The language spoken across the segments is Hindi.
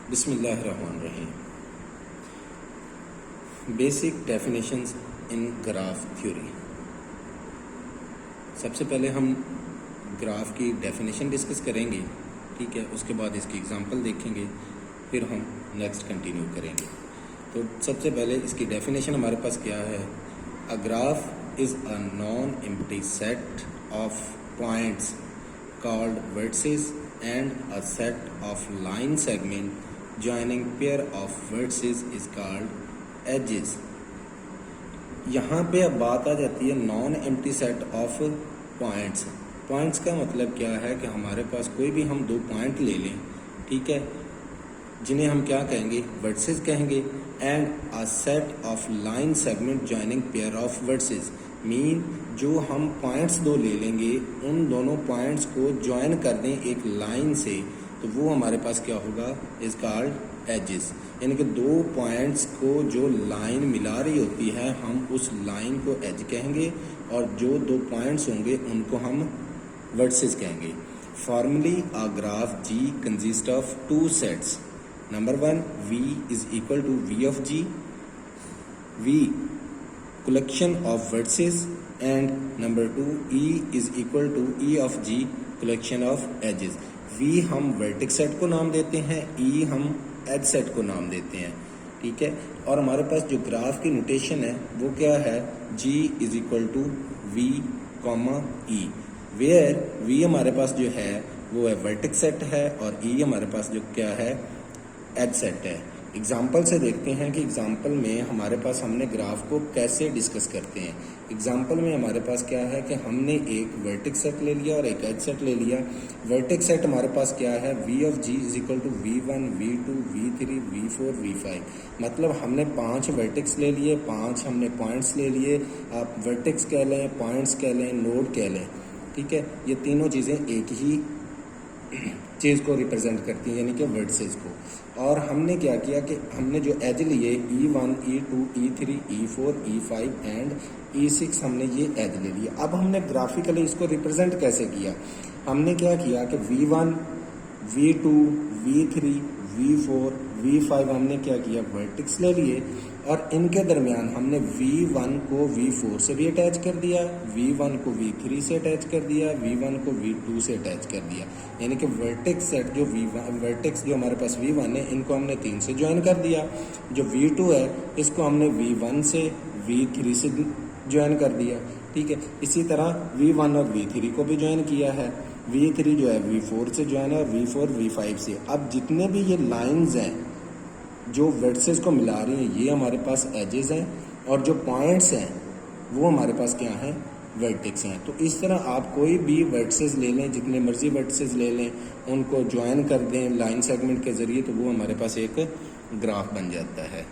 बिस्मिल्लाहिर्रहमानिर्रहीम। बेसिक डेफिनेशंस इन ग्राफ थ्योरी। सबसे पहले हम ग्राफ की डेफिनेशन डिस्कस करेंगे, ठीक है। उसके बाद इसकी एग्जांपल देखेंगे, फिर हम नेक्स्ट कंटिन्यू करेंगे। तो सबसे पहले इसकी डेफिनेशन हमारे पास क्या है। A graph is a non empty set of points called vertices and a set of line segment joining pair of vertices is called edges। यहाँ पे अब बात आ जाती है non empty set of points. Points का मतलब क्या है कि हमारे पास कोई भी हम दो पॉइंट ले लें, ठीक है, जिन्हें हम क्या कहेंगे, वर्टिसेस कहेंगे। And a set of line segment joining pair of vertices mean जो हम पॉइंट्स दो ले लेंगे, उन दोनों पॉइंट्स को ज्वाइन कर दें एक लाइन से, तो वो हमारे पास क्या होगा, इज कॉल्ड एजेस। यानी कि दो पॉइंट्स को जो लाइन मिला रही होती है, हम उस लाइन को एज कहेंगे, और जो दो पॉइंट्स होंगे उनको हम वर्टिसेस कहेंगे। Formally a graph ji consist of two sets. Number one, V is equal to V of G, V collection of vertices, and number two, E is equal to E of G collection of edges। V हम vertex set को नाम देते हैं, E हम edge set को नाम देते हैं, ठीक है। और हमारे पास जो ग्राफ की नोटेशन है वो क्या है, G is equal to V, E, where V हमारे पास जो है वो है vertex set है, और E हमारे पास जो क्या है, एज सेट है। एग्जाम्पल से देखते हैं कि एग्जाम्पल में हमारे पास हमने ग्राफ को कैसे डिस्कस करते हैं। एग्जाम्पल में हमारे पास क्या है कि हमने एक वर्टेक्स सेट ले लिया और एक एज सेट ले लिया। वर्टेक्स सेट हमारे पास क्या है, V of G is equal to V1, V2, V3, V4, V5। मतलब हमने 5 वर्टेक्स ले लिए, 5 हमने पॉइंट्स ले लिए। आप वर्टेक्स कह लें, पॉइंट्स कह लें, नोड कह लें, ठीक है। ये तीनों चीज़ें एक ही चीज़ को रिप्रेजेंट करती हैं, यानी कि वर्टिसेस को। और हमने क्या किया कि हमने जो एज लिए E1, E2, E3, E4, E5 and E6, हमने ये एज ले लिया। अब हमने ग्राफिकली इसको रिप्रेजेंट कैसे किया। हमने क्या किया कि V1, V2, V3, V4, V5 हमने क्या किया, वर्टेक्स ले लिए, और इनके दरमियान हमने V1 को V4 से भी अटैच कर दिया, V1 को V3 से अटैच कर दिया, V1 को V2 से अटैच कर दिया। यानी कि वर्टेक्स सेट जो वर्टेक्स जो हमारे पास V1 है, इनको हमने 3 से ज्वाइन कर दिया। जो V2 है इसको हमने V1 से V3 से ज्वाइन कर दिया, ठीक है। इसी तरह V1 और V3 को भी ज्वाइन किया है। V3 जो है V4 से ज्वाइन है, और V4 V5 से। अब जितने भी ये लाइंस हैं जो वर्टिसेस को मिला रही हैं, ये हमारे पास एजेस हैं, और जो पॉइंट्स हैं वो हमारे पास क्या हैं, वर्टेक्स हैं। तो इस तरह आप कोई भी वर्टिसेस ले लें, जितने मर्जी वर्टिसेस ले लें, उनको ज्वाइन कर दें लाइन सेगमेंट के ज़रिए, तो वो हमारे पास एक ग्राफ बन जाता है।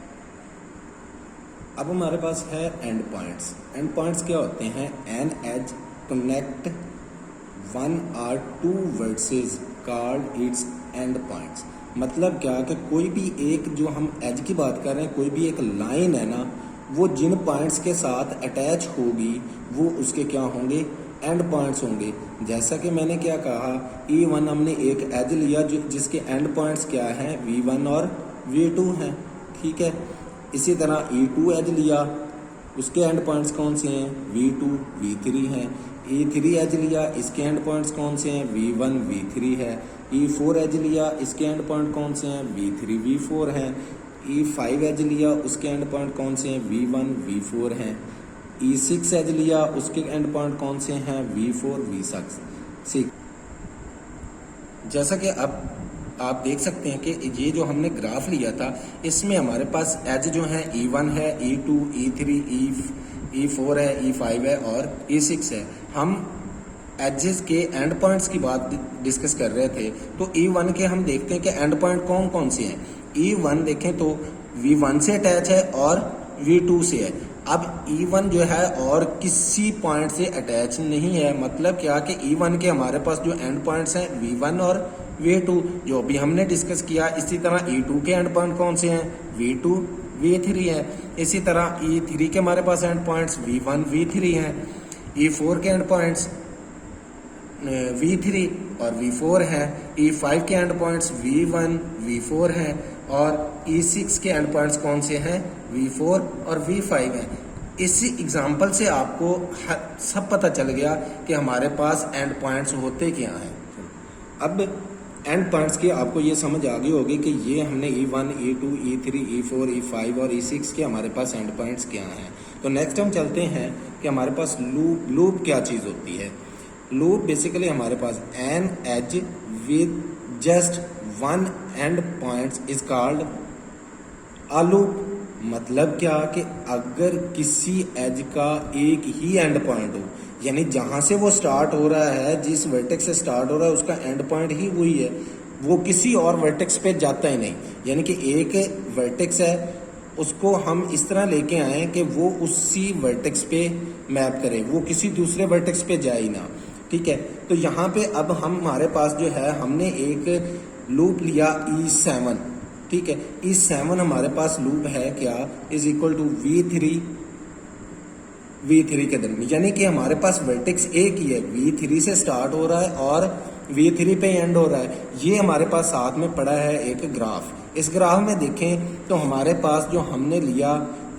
अब हमारे पास है एंड पॉइंट्स। एंड पॉइंट्स क्या होते हैं, an edge connect one or two vertices called its end points. मतलब क्या कि कोई भी एक, जो हम एज की बात कर रहे हैं, कोई भी एक लाइन है ना, वो जिन पॉइंट्स के साथ अटैच होगी वो उसके क्या होंगे, एंड पॉइंट्स होंगे। जैसा कि मैंने क्या कहा, E1 हमने एक एज लिया जिसके एंड पॉइंट्स क्या हैं, V1 और V2 हैं, ठीक है। इसी तरह E2 एज लिया, उसके एंड पॉइंट्स कौन से हैं, V2, V3 हैं। E3 एज लिया, इसके एंड पॉइंट्स कौन से हैं, V1, V3 है। E4 एज लिया, इसके एंड पॉइंट कौन से हैं, V3, V4 हैं। E5 एज लिया, उसके एंड पॉइंट कौन से हैं, V1, V4 हैं। E6 एज लिया, उसके एंड पॉइंट कौन से हैं, V4, V6। जैसा कि अब आप देख सकते हैं कि ये जो हमने ग्राफ लिया था, इसमें हमारे पास एज जो है E1 है, E2, E3, E4 है, E5 है और E6 है। हम एजेस के एंड पॉइंट्स की बात डिस्कस कर रहे थे, तो E1 के हम देखते हैं कि एंड पॉइंट कौन कौन से हैं। E1 देखें तो V1 से अटैच है और V2 से है। अब E1 जो है और किसी पॉइंट से अटैच नहीं है। मतलब क्या कि E1 के हमारे पास जो एंड पॉइंट्स हैं V1 और V2, जो भी हमने डिस्कस किया। इसी तरह E2 के एंड पॉइंट कौन से हैं, V2, V3 है। इसी तरह E3 के हमारे पास एंड पॉइंट्स V1, V3 हैं। E4 के एंड पॉइंट्स V3 और V4 हैं। E5 के एंड पॉइंट्स V1 V4 हैं और E6 के एंड पॉइंट्स कौन से हैं? V4 और V5 हैं। इसी एग्जाम्पल से आपको सब पता चल गया कि हमारे पास एंड पॉइंट्स होते क्या हैं। अब एंड पॉइंट्स की आपको ये समझ आ गई होगी कि ये हमने E1, E2, E3, E4, E5 और E6 के हमारे पास एंड पॉइंट्स क्या हैं। तो नेक्स्ट हम चलते हैं कि हमारे पास लूप क्या चीज़ होती है। लूप बेसिकली हमारे पास an edge with just one end points is called a loop. मतलब क्या कि अगर किसी एज का एक ही एंड पॉइंट हो, यानी जहां से वो स्टार्ट हो रहा है, जिस वर्टेक्स से स्टार्ट हो रहा है उसका एंड पॉइंट ही वही है, वो किसी और वर्टेक्स पे जाता ही नहीं। यानी कि एक वर्टेक्स है, उसको हम इस तरह लेके आए कि वो उसी वर्टेक्स पे मैप करे, वो किसी दूसरे वर्टेक्स पे जाए ही ना। ठीक है, तो यहाँ पे अब हमारे पास जो है, हमने एक लूप लिया E7। ठीक है, E7 हमारे पास लूप है क्या, इज इक्वल टू V3 के दरमियान, यानी कि हमारे पास वर्टेक्स एक ही है, V3 से स्टार्ट हो रहा है और V3 पे एंड हो रहा है। ये हमारे पास साथ में पड़ा है एक ग्राफ। इस ग्राफ में देखें तो हमारे पास जो हमने लिया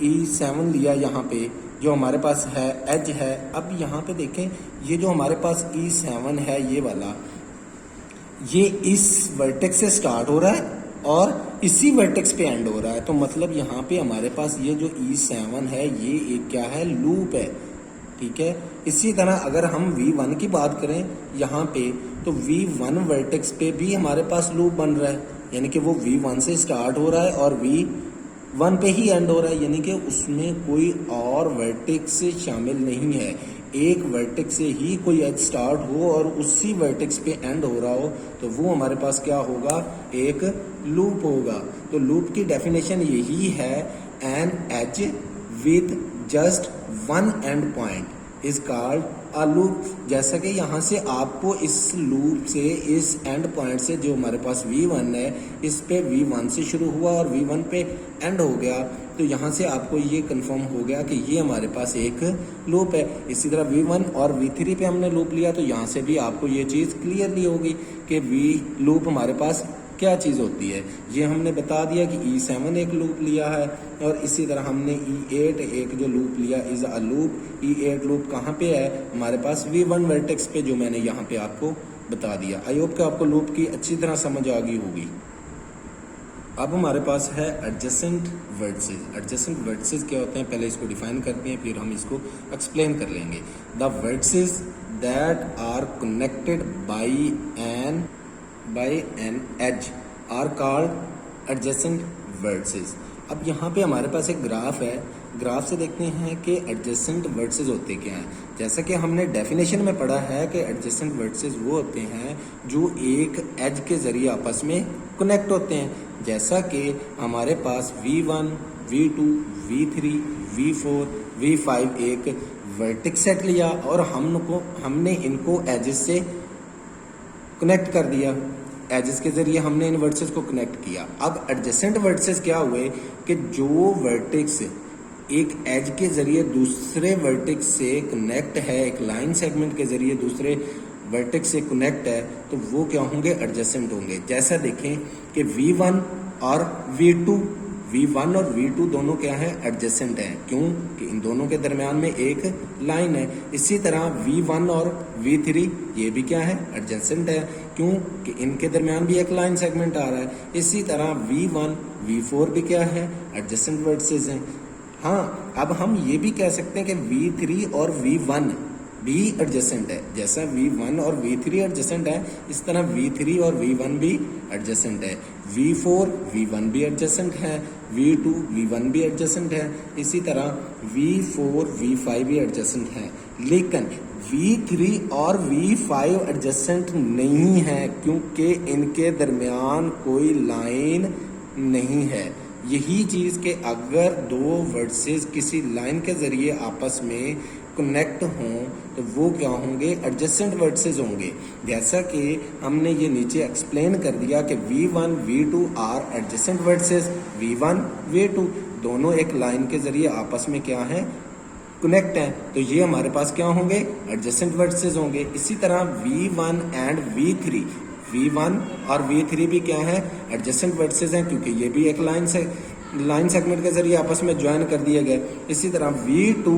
E7 लिया, यहाँ पे जो हमारे पास है एज है। अब यहाँ पे देखें, ये जो हमारे पास E7 है ये वाला, ये इस वर्टेक्स से स्टार्ट हो रहा है और इसी वर्टेक्स पे एंड हो रहा है। तो मतलब यहाँ पे हमारे पास ये जो E7 है ये एक क्या है, लूप है। ठीक है, इसी तरह अगर हम V1 की बात करें यहाँ पे, तो V1 वर्टेक्स पे भी हमारे पास लूप बन रहा है, यानी कि वो V1 से स्टार्ट हो रहा है और V1 पे ही एंड हो रहा है, यानी कि उसमें कोई और वर्टेक्स शामिल नहीं है। एक वर्टेक्स से ही कोई एज स्टार्ट हो और उसी वर्टेक्स पे एंड हो रहा हो, तो वो हमारे पास क्या होगा, एक लूप होगा। तो लूप की डेफिनेशन यही है, an edge with just one end point is called a loop. जैसा कि यहाँ से आपको इस लूप से, इस एंड पॉइंट से जो हमारे पास V1 है, इस पे V1 से शुरू हुआ और V1 पे एंड हो गया, तो यहाँ से आपको ये कंफर्म हो गया कि ये हमारे पास एक लूप है। इसी तरह V1 और V3 पे हमने लूप लिया, तो यहाँ से भी आपको ये चीज़ क्लियरली होगी कि लूप हमारे पास क्या चीज़ होती है। ये हमने बता दिया कि E7 एक लूप लिया है और इसी तरह हमने E8 एक जो लूप लिया is a loop. E8 loop कहाँ पे है, हमारे पास V1 वर्टेक्स पे, जो मैंने यहाँ पे आपको बता दिया। आई होप कि आपको लूप की अच्छी तरह समझ आ गई होगी। अब हमारे पास है एडजेसेंट वर्टिसेस। एडजेसेंट वर्टिसेस क्या होते हैं, पहले इसको डिफाइन करते हैं, फिर हम इसको एक्सप्लेन कर लेंगे। The vertices that are connected by an edge are called adjacent vertices. अब यहाँ पे हमारे पास एक ग्राफ है, ग्राफ से देखते हैं कि एडजेसेंट वर्टिसेस होते क्या हैं। जैसा कि हमने डेफिनेशन में पढ़ा है कि एडजेसेंट वर्टिसेस वो होते हैं जो एक एज के जरिए आपस में कनेक्ट होते हैं। जैसा कि हमारे पास V1, V2, V3, V4, V5 एक वर्टेक्स सेट लिया और हमने इनको एजेस से कनेक्ट कर दिया, एजेस के जरिए हमने इन वर्टिसेस को कनेक्ट किया। अब एडजेसेंट वर्टिसेस क्या हुए कि जो वर्टेक्स एक एज के जरिए दूसरे वर्टेक्स से कनेक्ट है, एक लाइन सेगमेंट के जरिए दूसरे वर्टेक्स से कनेक्ट है, तो वो क्या होंगे, एडजेसेंट होंगे। जैसा देखें कि V1 और V2 दोनों क्या है, एडजेसेंट हैं। क्यों कि इन दोनों के दरमियान में एक लाइन है। इसी तरह V1 और V3 ये भी क्या है, एडजेसेंट है। क्यों कि इनके दरमियान भी एक लाइन सेगमेंट आ रहा है। इसी तरह V1, V4 भी क्या है, एडजेसेंट वर्टिसेस हैं। हाँ, अब हम ये भी कह सकते हैं कि V3 और V1 भी एडजेसेंट है। जैसा V1 और V3 एडजेसेंट है, इस तरह V3 और V1 भी एडजेसेंट है। V4 V1 भी एडजेसेंट है, V2 V1 भी एडजेसेंट है। इसी तरह V4 V5 भी एडजेसेंट है। लेकिन V3 और V5 एडजेसेंट नहीं है क्योंकि इनके दरमियान कोई लाइन नहीं है। यही चीज़ कि अगर दो वर्टिसेस किसी लाइन के जरिए आपस में कनेक्ट हों तो वो क्या होंगे, एडजेसेंट वर्टिसेस होंगे। जैसा कि हमने ये नीचे एक्सप्लेन कर दिया कि V1 V2 are adjacent vertices. V1 V2 दोनों एक लाइन के जरिए आपस में क्या है, कनेक्ट हैं, तो ये हमारे पास क्या होंगे, एडजेसेंट वर्टिसेस होंगे। इसी तरह V1 एंड V3, V1 और V3 भी क्या है, एडजेसेंट वर्टिसेस हैं, क्योंकि ये भी एक लाइन सेगमेंट के जरिए आपस में ज्वाइन कर दिए गए। इसी तरह V2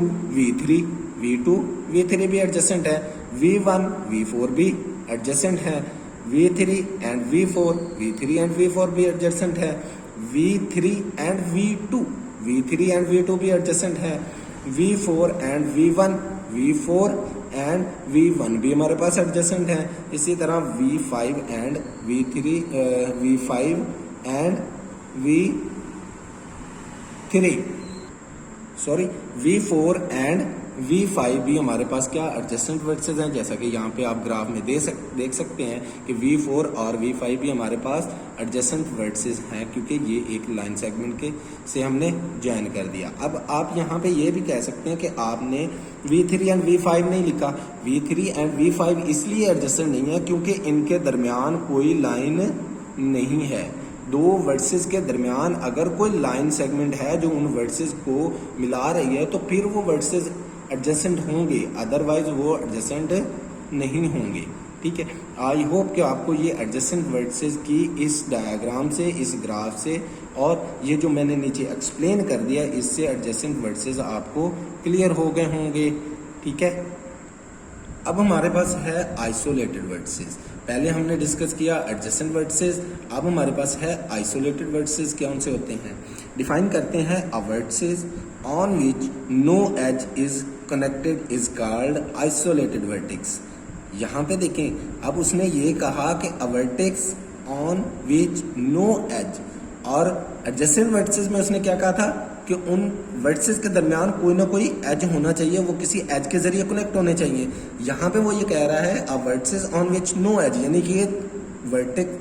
V3 भी एडजेसेंट है, V1 V4 भी एडजेसेंट है, V3 एंड V4 भी एडजेसेंट है, V3 एंड V2 भी एडजेसेंट है, V4 एंड V1 भी हमारे पास एडजेसेंट है। इसी तरह V5 and V4 and V5 भी हमारे पास क्या एडजेसेंट वर्टिसेस हैं, जैसा कि यहाँ पे आप ग्राफ में देख सकते हैं कि V4 और V5 भी हमारे पास एडजेसेंट वर्टिसेस हैं, क्योंकि ये एक लाइन सेगमेंट के से हमने ज्वाइन कर दिया। अब आप यहाँ पे ये भी कह सकते हैं कि आपने V3 एंड V5 नहीं लिखा। V3 एंड V5 इसलिए एडजेसेंट नहीं है क्योंकि इनके दरमियान कोई लाइन नहीं है। दो वर्टिसेस के दरमियान अगर कोई लाइन सेगमेंट है जो उन वर्टिसेस को मिला रही है, तो फिर वो वर्टिसेस एडजेसेंट होंगे, अदरवाइज वो एडजेसेंट नहीं होंगे। ठीक है, आई होप कि आपको ये एडजेसेंट वर्टिसेस की इस डायग्राम से, इस ग्राफ से और ये जो मैंने नीचे एक्सप्लेन कर दिया, इससे एडजेसेंट वर्टिसेस आपको क्लियर हो गए होंगे। ठीक है, अब हमारे पास है आइसोलेटेड वर्टिसेस। पहले हमने डिस्कस किया एडजेसेंट वर्टिसेस, अब हमारे पास है आइसोलेटेड वर्टिसेस। क्या उनसे होते हैं, डिफाइन करते हैं, a vertices on which no edge is connected is called isolated vertex. यहाँ पे देखें, अब उसने ये कहा कि a vertex on which no edge, और एडजेसेंट वर्टिसेस में उसने क्या कहा था कि उन वर्टिसेस के दरमियान कोई ना कोई एज होना चाहिए, वो किसी एज के जरिए कनेक्ट होने चाहिए। यहाँ पे वो ये कह रहा है a vertices on which no edge, यानी कि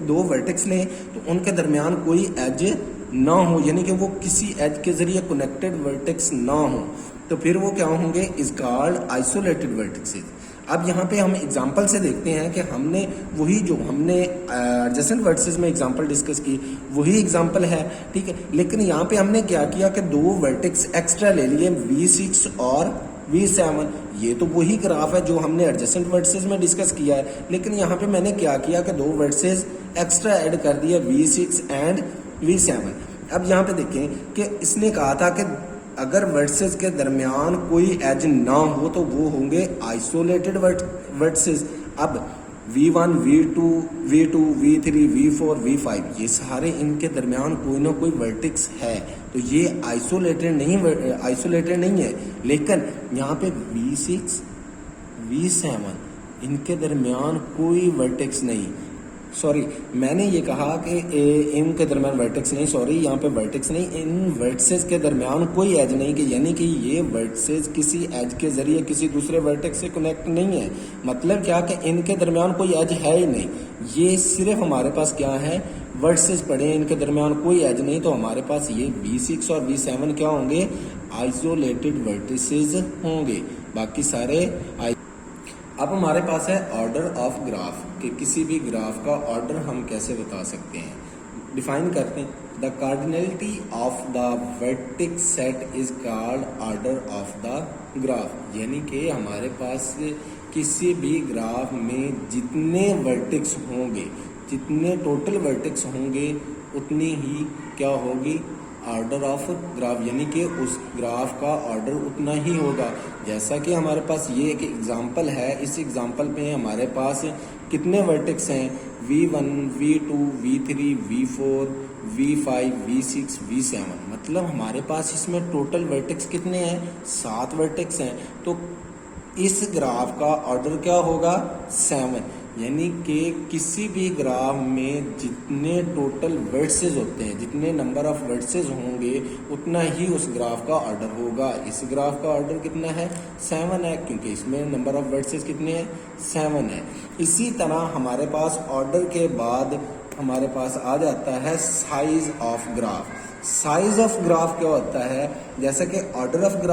दो वर्टेक्स लें तो उनके दरमियान कोई एज ना हो, यानी कि वो किसी एज के जरिए कनेक्टेड वर्टेक्स ना हो, तो फिर वो क्या होंगे, इज कॉल्ड आइसोलेटेड वर्टेक्सेस। अब यहाँ पे हम एग्जांपल से देखते हैं कि हमने वही जो हमने एडजेसेंट वर्टिसेस में एग्जांपल डिस्कस की वही एग्जांपल है। ठीक है, लेकिन यहाँ पे हमने क्या किया कि दो वर्टेक्स एक्स्ट्रा ले लिए, V6 और V7। ये तो वही ग्राफ है जो हमने एडजेसेंट वर्टिसेस में डिस्कस किया है, लेकिन यहाँ पे मैंने क्या किया कि दो वर्टिसेस एक्स्ट्रा ऐड कर दिया, V6 एंड V7। अब यहाँ पे देखें कि इसने कहा था कि अगर वर्टिसेस के दरमियान कोई एज ना हो तो वो होंगे आइसोलेटेड वर्टिसेस। अब V1, V2, V3, V4, V5 ये सारे इनके दरमियान कोई ना कोई वर्टेक्स है, तो ये आइसोलेटेड नहीं है। लेकिन यहाँ पे V6, V7 इनके दरमियान कोई वर्टेक्स नहीं, सॉरी मैंने ये कहा कि इनके दरमियान वर्टेक्स नहीं, सॉरी यहाँ पे वर्टेक्स नहीं, इन वर्टिसेस के दरमियान कोई एज नहीं, कि यानी कि ये वर्टिसेस किसी एज के जरिए किसी दूसरे वर्टेक्स से कनेक्ट नहीं है। मतलब क्या कि इनके दरमियान कोई एज है ही नहीं, ये सिर्फ हमारे पास क्या है, वर्टिसेस पड़े हैं, इनके दरमियान कोई एज नहीं, तो हमारे पास ये V6 और V7 क्या होंगे, आइसोलेटेड वर्टिसेस होंगे, बाकी सारे। अब हमारे पास है ऑर्डर ऑफ ग्राफ, कि किसी भी ग्राफ का ऑर्डर हम कैसे बता सकते हैं। डिफाइन करते हैं, the cardinality of the vertex set is called order of the graph, यानी कि हमारे पास किसी भी ग्राफ में जितने वर्टेक्स होंगे, जितने टोटल वर्टेक्स होंगे, उतनी ही क्या होगी, ऑर्डर ऑफ ग्राफ, यानी कि उस ग्राफ का ऑर्डर उतना ही होगा। जैसा कि हमारे पास ये एक एग्जांपल है, इस एग्जांपल में हमारे पास कितने वर्टेक्स हैं, V1, V2, V3, V4, V5, V6, V7, मतलब हमारे पास इसमें टोटल वर्टेक्स कितने हैं, 7 वर्टेक्स हैं। तो इस ग्राफ का ऑर्डर क्या होगा, 7, यानी कि किसी भी ग्राफ में जितने टोटल वर्टिसेस होते हैं, जितने नंबर ऑफ वर्टिसेस होंगे, उतना ही उस ग्राफ का ऑर्डर होगा। इस ग्राफ का ऑर्डर कितना है, 7 है, क्योंकि इसमें नंबर ऑफ वर्टिसेस कितने हैं, 7 है। इसी तरह हमारे पास ऑर्डर के बाद हमारे पास आ जाता है size of graph. Size of graph क्या होता है, जैसा कि ऑर्डर ऑफ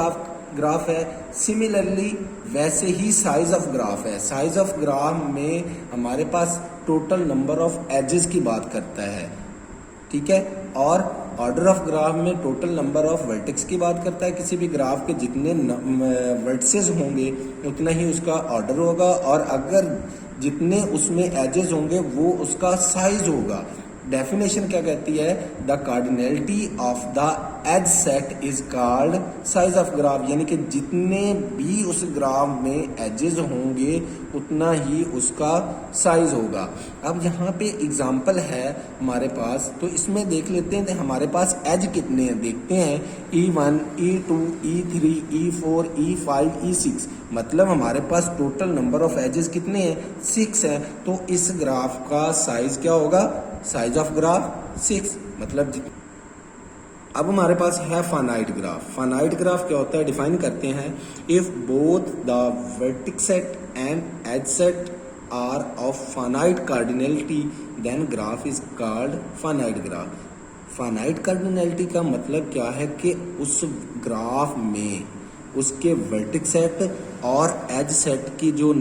ग्राफ है, सिमिलरली वैसे ही साइज ऑफ ग्राफ है। साइज ऑफ ग्राफ में हमारे पास टोटल नंबर ऑफ एजेस की बात करता है। ठीक है। और ऑर्डर ऑफ ग्राफ में टोटल नंबर ऑफ वर्टेक्स की बात करता है। किसी भी ग्राफ के जितने वर्टिसेस होंगे उतना ही उसका ऑर्डर होगा, और अगर जितने उसमें एजेस होंगे वो उसका साइज होगा। डेफिनेशन क्या कहती है? The cardinality of the edge set is called size of graph, यानी कि जितने भी उस ग्राफ में एजेस होंगे उतना ही उसका साइज होगा। अब यहाँ पे एग्जांपल है हमारे पास, तो इसमें देख लेते हैं हमारे पास एज कितने हैं। देखते हैं E1, E2, E3, E4, E5, E6, मतलब हमारे पास टोटल नंबर ऑफ एजेस कितने हैं? 6 हैं। तो इस ग्राफ का साइज क्या होगा? साइज ऑफ ग्राफ 6, मतलब अब हमारे पास है फाइनाइट ग्राफ। फाइनाइट ग्राफ क्या होता है? डिफाइन करते हैं, if both the vertex set and edge set are of finite cardinality then graph is called finite graph. Finite cardinality का मतलब क्या है कि उस ग्राफ में उसके वर्टेक्स सेट और एज सेट की जो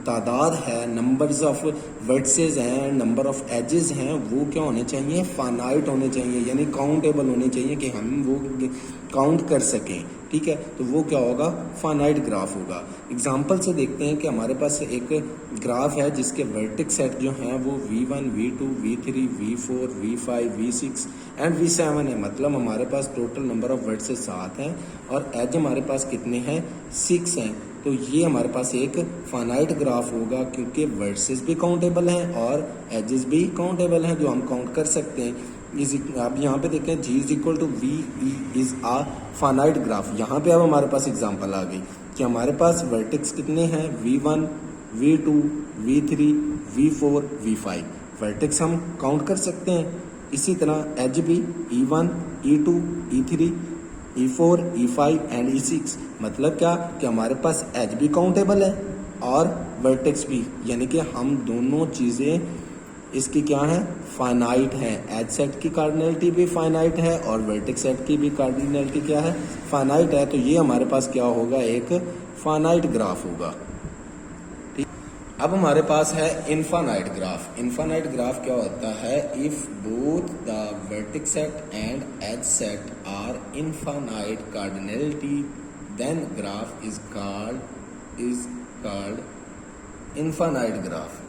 तादाद है, नंबर्स ऑफ वर्टिसेस हैं, नंबर ऑफ एजेस हैं, वो क्या होने चाहिए? फाइनाइट होने चाहिए, यानी काउंटेबल होने चाहिए कि हम वो काउंट कर सकें। ठीक है, तो वो क्या होगा? फाइनाइट ग्राफ होगा। एग्जांपल से देखते हैं कि हमारे पास एक ग्राफ है जिसके वर्टेक्स सेट जो हैं वो V1, V2, V3, V4, V5, V6 and V7 है, मतलब हमारे पास टोटल नंबर ऑफ वर्टिसेस 7 हैं और एज हमारे पास कितने हैं? 6 हैं। तो ये हमारे पास एक फाइनाइट ग्राफ होगा क्योंकि वर्सेस भी काउंटेबल हैं और एजेस भी काउंटेबल हैं जो हम काउंट कर सकते हैं। आप यहाँ पे देखें G is equal to V E is a finite graph. यहाँ पे अब हमारे पास एग्जांपल आ गई कि हमारे पास वर्टेक्स कितने हैं? V1, V2, V3, V4, V5। Vertex हम काउंट कर सकते हैं। इसी तरह एज भी E1, E2, E3, E4, E5 and E6, मतलब क्या कि हमारे पास एज भी काउंटेबल है और वर्टेक्स भी, यानी कि हम दोनों चीज़ें इसकी क्या है? फाइनाइट है। एज सेट की कार्डिनैलिटी भी फाइनाइट है और वर्टेक्स सेट की भी कार्डिनैलिटी क्या है? फाइनाइट है। तो ये हमारे पास क्या होगा? एक फाइनाइट ग्राफ होगा। ठीक, अब हमारे पास है इनफाइनाइट ग्राफ। इनफाइनाइट ग्राफ क्या होता है? If both the vertex set and edge set are infinite cardinality then graph is called infinite graph.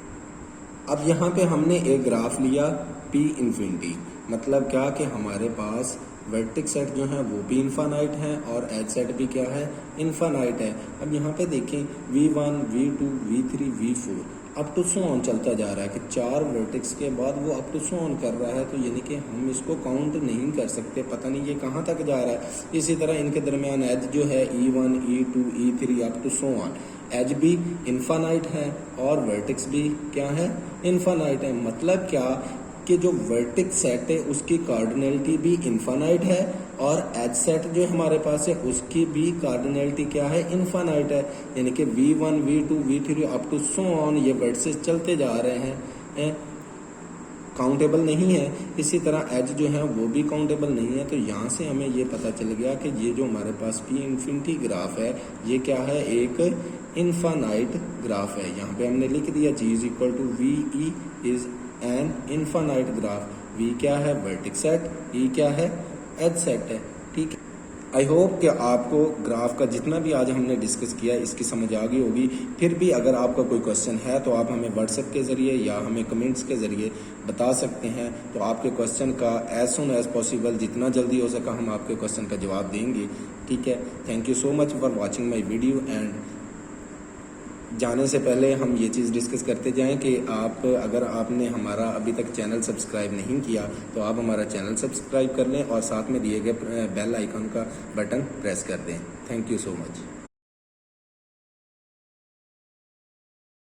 अब यहाँ पे हमने एक ग्राफ लिया P इन्फिनिटी, मतलब क्या कि हमारे पास वर्टेक्स सेट जो है वो भी इनफाइनाइट है और एज सेट भी क्या है? इनफाइनाइट है। अब यहाँ पे देखें V1, V2, V3, V4 up to so on चलता जा रहा है कि 4 वर्टेक्स के बाद वो अप टू सो ऑन कर रहा है, तो यानी कि हम इसको काउंट नहीं कर सकते, पता नहीं ये कहाँ तक जा रहा है। इसी तरह इनके दरमियान एज जो है E1, E2, E3 up to so on, edge भी इनफाइनाइट है और वर्टेक्स भी क्या है? इनफाइनाइट है। मतलब क्या कि जो वर्टेक्स सेट है उसकी कार्डिनैलिटी भी इनफाइनाइट है और एज सेट जो हमारे पास है उसकी भी कार्डिनैलिटी क्या है? इनफाइनाइट है। यानी कि V1, V2, V3 up to so on ये वर्टिसेस चलते जा रहे हैं, काउंटेबल नहीं है। इसी तरह एज जो है वो भी काउंटेबल नहीं है। तो यहाँ से हमें ये पता चल गया कि ये जो हमारे पास P इन्फिनिटी ग्राफ है ये क्या है? एक इनफाइनाइट ग्राफ है। यहाँ पे हमने लिख दिया G is equal to V E is an infinite graph. V क्या है? वर्टेक्स सेट, E क्या है? एज सेट है। ठीक है, आई होप कि आपको ग्राफ का जितना भी आज हमने डिस्कस किया इसकी समझ आ गई होगी। फिर भी अगर आपका कोई क्वेश्चन है तो आप हमें व्हाट्सएप के ज़रिए या हमें कमेंट्स के ज़रिए बता सकते हैं। तो आपके क्वेश्चन का एज सुन एज पॉसिबल, जितना जल्दी हो सका हम आपके क्वेश्चन का जवाब देंगे। ठीक है, thank you so much for watching my video. And जाने से पहले हम ये चीज़ डिस्कस करते जाएं कि अगर आपने हमारा अभी तक चैनल सब्सक्राइब नहीं किया तो आप हमारा चैनल सब्सक्राइब कर लें और साथ में दिए गए बेल आइकन का बटन प्रेस कर दें। Thank you so much.